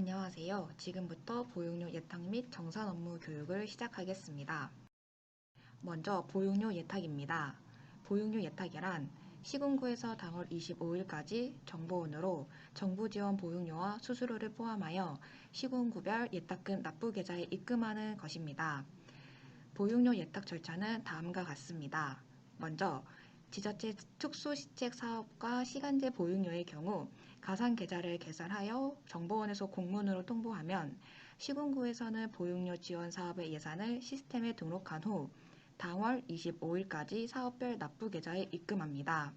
안녕하세요. 지금부터 보육료 예탁 및 정산 업무 교육을 시작하겠습니다. 먼저 보육료 예탁입니다. 보육료 예탁이란 시군구에서 당월 25일까지 정보원으로 정부 지원 보육료와 수수료를 포함하여 시군구별 예탁금 납부 계좌에 입금하는 것입니다. 보육료 예탁 절차는 다음과 같습니다. 먼저 지자체 특수시책 사업과 시간제 보육료의 경우 가상 계좌를 개설하여 정보원에서 공문으로 통보하면 시군구에서는 보육료 지원 사업의 예산을 시스템에 등록한 후 당월 25일까지 사업별 납부 계좌에 입금합니다.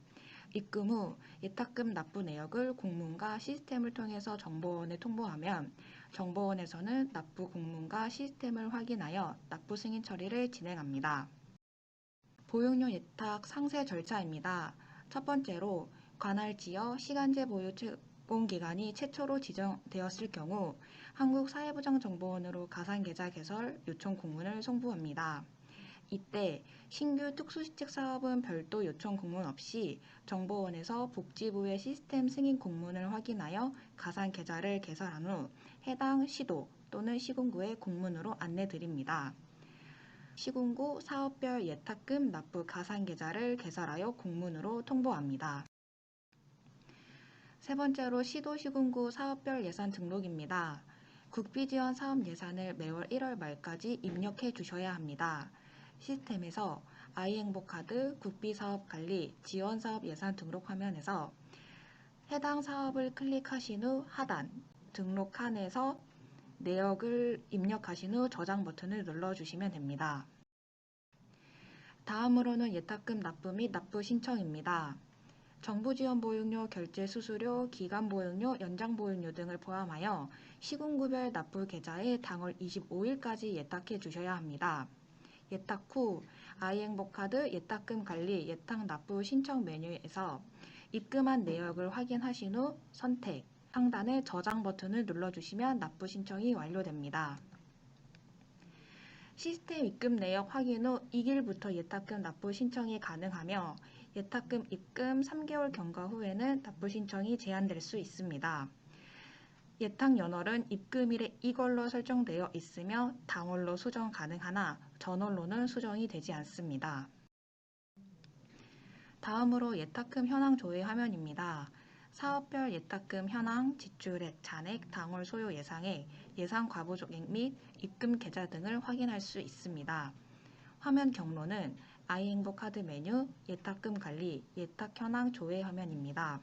입금 후 예탁금 납부 내역을 공문과 시스템을 통해서 정보원에 통보하면 정보원에서는 납부 공문과 시스템을 확인하여 납부 승인 처리를 진행합니다. 보육료 예탁 상세 절차입니다. 첫 번째로 관할 지역 시간제 보육 제공 기간이 최초로 지정되었을 경우 한국사회보장정보원으로 가상계좌 개설 요청 공문을 송부합니다. 이때 신규 특수시책 사업은 별도 요청 공문 없이 정보원에서 복지부의 시스템 승인 공문을 확인하여 가상계좌를 개설한 후 해당 시도 또는 시군구에 공문으로 안내드립니다. 시군구 사업별 예탁금 납부 가상계좌를 개설하여 공문으로 통보합니다. 세 번째로 시도 시군구 사업별 예산 등록입니다. 국비지원 사업 예산을 매월 1월 말까지 입력해 주셔야 합니다. 시스템에서 아이행복카드 국비사업관리 지원사업 예산 등록 화면에서 해당 사업을 클릭하신 후 하단 등록칸에서 내역을 입력하신 후 저장 버튼을 눌러주시면 됩니다. 다음으로는 예탁금 납부 및 납부 신청입니다. 정부지원보육료, 결제수수료, 기간보육료, 연장보육료 등을 포함하여 시군구별 납부 계좌에 당월 25일까지 예탁해 주셔야 합니다. 예탁 후 아이행복카드 예탁금 관리 예탁 납부 신청 메뉴에서 입금한 내역을 확인하신 후 선택, 상단의 저장 버튼을 눌러주시면 납부 신청이 완료됩니다. 시스템 입금 내역 확인 후 2일부터 예탁금 납부 신청이 가능하며 예탁금 입금 3개월 경과 후에는 납부 신청이 제한될 수 있습니다. 예탁 연월은 입금일에 이걸로 설정되어 있으며 당월로 수정 가능하나 전월로는 수정이 되지 않습니다. 다음으로 예탁금 현황 조회 화면입니다. 사업별 예탁금 현황, 지출액, 잔액, 당월 소요 예상액, 예상 과부족액 및 입금 계좌 등을 확인할 수 있습니다. 화면 경로는 아이행복카드 메뉴, 예탁금 관리, 예탁 현황 조회 화면입니다.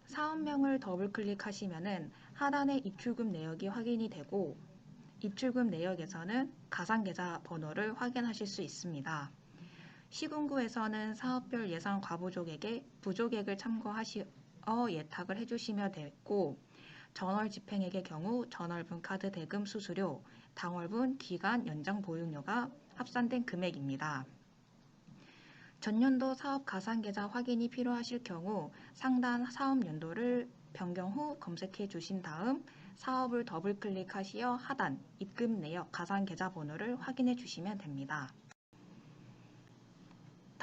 사업명을 더블 클릭하시면 하단에 입출금 내역이 확인이 되고 입출금 내역에서는 가상계좌 번호를 확인하실 수 있습니다. 시군구에서는 사업별 예상 과부족액에 부족액을 참고하시어 예탁을 해주시면 되고 전월 집행액의 경우 전월분 카드 대금 수수료, 당월분 기간 연장 보육료가 합산된 금액입니다. 전년도 사업 가상계좌 확인이 필요하실 경우 상단 사업연도를 변경 후 검색해 주신 다음 사업을 더블 클릭하시어 하단 입금 내역 가상계좌 번호를 확인해 주시면 됩니다.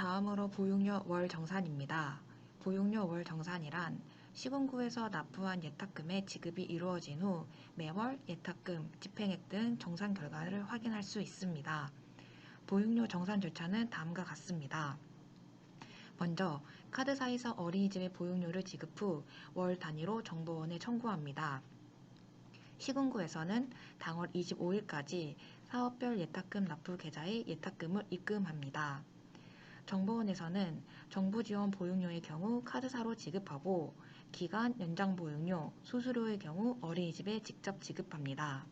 다음으로 보육료 월 정산입니다. 보육료 월 정산이란 시군구에서 납부한 예탁금의 지급이 이루어진 후 매월 예탁금, 집행액 등 정산 결과를 확인할 수 있습니다. 보육료 정산 절차는 다음과 같습니다. 먼저 카드사에서 어린이집에 보육료를 지급 후 월 단위로 정보원에 청구합니다. 시군구에서는 당월 25일까지 사업별 예탁금 납부 계좌에 예탁금을 입금합니다. 정보원에서는 정부지원 보육료의 경우 카드사로 지급하고 기간 연장 보육료, 수수료의 경우 어린이집에 직접 지급합니다.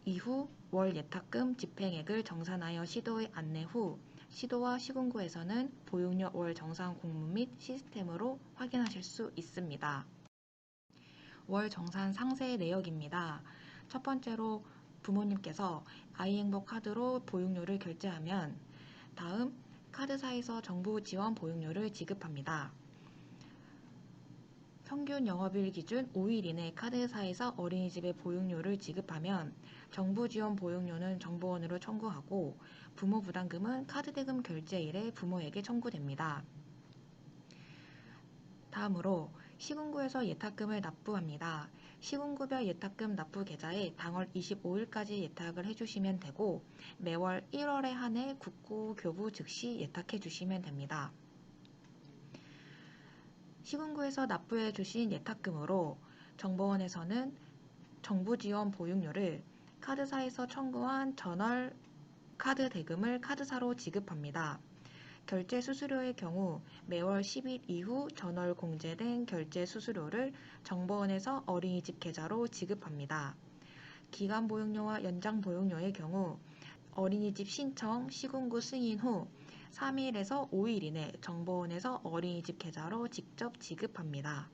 이후 월 예탁금 집행액을 정산하여 시도에 안내 후 시도와 시군구에서는 보육료 월 정산 공문 및 시스템으로 확인하실 수 있습니다. 월 정산 상세 내역입니다. 첫 번째로 부모님께서 아이행복 카드로 보육료를 결제하면 다음 카드사에서 정부 지원 보육료를 지급합니다. 평균 영업일 기준 5일 이내 카드사에서 어린이집에 보육료를 지급하면 정부 지원 보육료는 정보원으로 청구하고 부모 부담금은 카드대금 결제일에 부모에게 청구됩니다. 다음으로 시군구에서 예탁금을 납부합니다. 시군구별 예탁금 납부 계좌에 당월 25일까지 예탁을 해주시면 되고 매월 1월에 한해 국고 교부 즉시 예탁해 주시면 됩니다. 시군구에서 납부해 주신 예탁금으로 정보원에서는 정부 지원 보육료를 카드사에서 청구한 전월 카드 대금을 카드사로 지급합니다. 결제 수수료의 경우 매월 10일 이후 전월 공제된 결제 수수료를 정보원에서 어린이집 계좌로 지급합니다. 기간 보육료와 연장 보육료의 경우 어린이집 신청, 시군구 승인 후 3일에서 5일 이내 정보원에서 어린이집 계좌로 직접 지급합니다.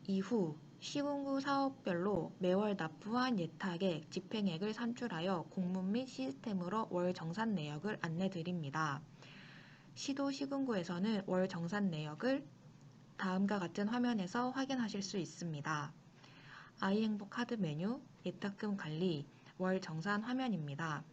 이후 시군구 사업별로 매월 납부한 예탁액, 집행액을 산출하여 공문 및 시스템으로 월 정산 내역을 안내드립니다. 시도 시군구에서는 월 정산 내역을 다음과 같은 화면에서 확인하실 수 있습니다. 아이행복 카드 메뉴, 예탁금 관리, 월 정산 화면입니다.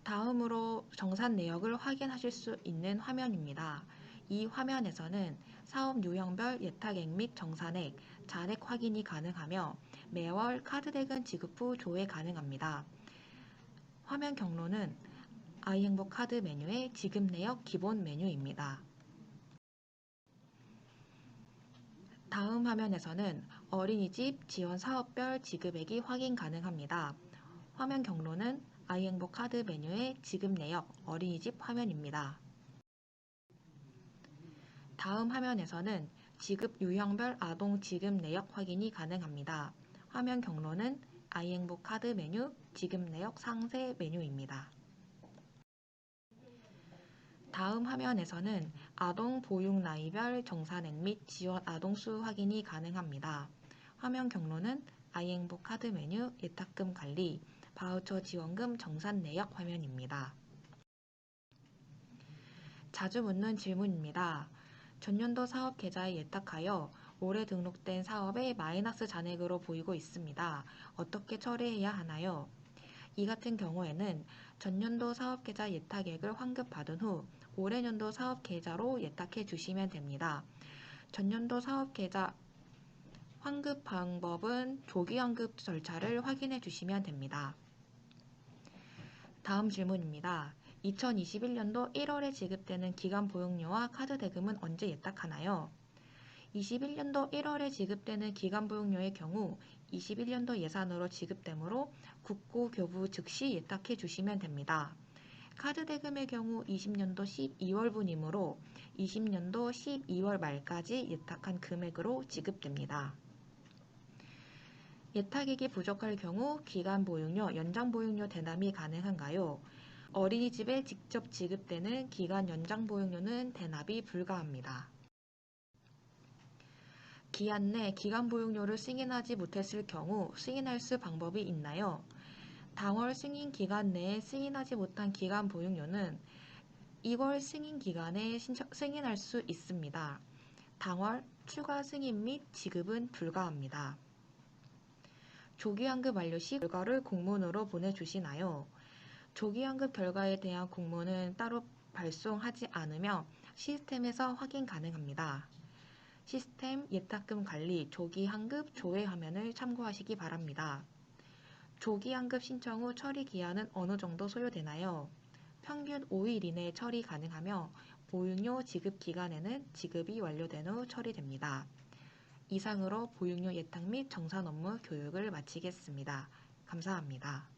다음으로 정산 내역을 확인하실 수 있는 화면입니다. 이 화면에서는 사업 유형별 예탁액 및 정산액, 잔액 확인이 가능하며 매월 카드 대금 지급 후 조회 가능합니다. 화면 경로는 아이행복 카드 메뉴의 지급 내역 기본 메뉴입니다. 다음 화면에서는 어린이집 지원 사업별 지급액이 확인 가능합니다. 화면 경로는 아이행복 카드 메뉴의 지급 내역 어린이집 화면입니다. 다음 화면에서는 지급 유형별 아동 지급 내역 확인이 가능합니다. 화면 경로는 아이행복 카드 메뉴 지급 내역 상세 메뉴입니다. 다음 화면에서는 아동 보육 나이별 정산액 및 지원 아동 수 확인이 가능합니다. 화면 경로는 아이행복 카드 메뉴 예탁금 관리, 바우처 지원금 정산 내역 화면입니다. 자주 묻는 질문입니다. 전년도 사업 계좌에 예탁하여 올해 등록된 사업의 마이너스 잔액으로 보이고 있습니다. 어떻게 처리해야 하나요? 이 같은 경우에는 전년도 사업계좌 예탁액을 환급받은 후 올해년도 사업계좌로 예탁해 주시면 됩니다. 전년도 사업계좌 환급 방법은 조기환급 절차를 확인해 주시면 됩니다. 다음 질문입니다. 2021년도 1월에 지급되는 기간 보육료와 카드 대금은 언제 예탁하나요? 21년도 1월에 지급되는 기간 보육료의 경우 21년도 예산으로 지급되므로 국고 교부 즉시 예탁해 주시면 됩니다. 카드 대금의 경우 20년도 12월분이므로 20년도 12월 말까지 예탁한 금액으로 지급됩니다. 예탁액이 부족할 경우 기간 보육료, 연장 보육료 대납이 가능한가요? 어린이집에 직접 지급되는 기간 연장 보육료는 대납이 불가합니다. 기한 내 기간 보육료를 승인하지 못했을 경우 승인할 수 방법이 있나요? 당월 승인 기간 내에 승인하지 못한 기간 보육료는 2월 승인 기간에 승인할 수 있습니다. 당월 추가 승인 및 지급은 불가합니다. 조기환급 완료 시 결과를 공문으로 보내주시나요? 조기환급 결과에 대한 공문은 따로 발송하지 않으며 시스템에서 확인 가능합니다. 시스템 예탁금 관리 조기환급 조회 화면을 참고하시기 바랍니다. 조기환급 신청 후 처리 기한은 어느 정도 소요되나요? 평균 5일 이내 처리 가능하며 보육료 지급 기간에는 지급이 완료된 후 처리됩니다. 이상으로 보육료 예탁 및 정산 업무 교육을 마치겠습니다. 감사합니다.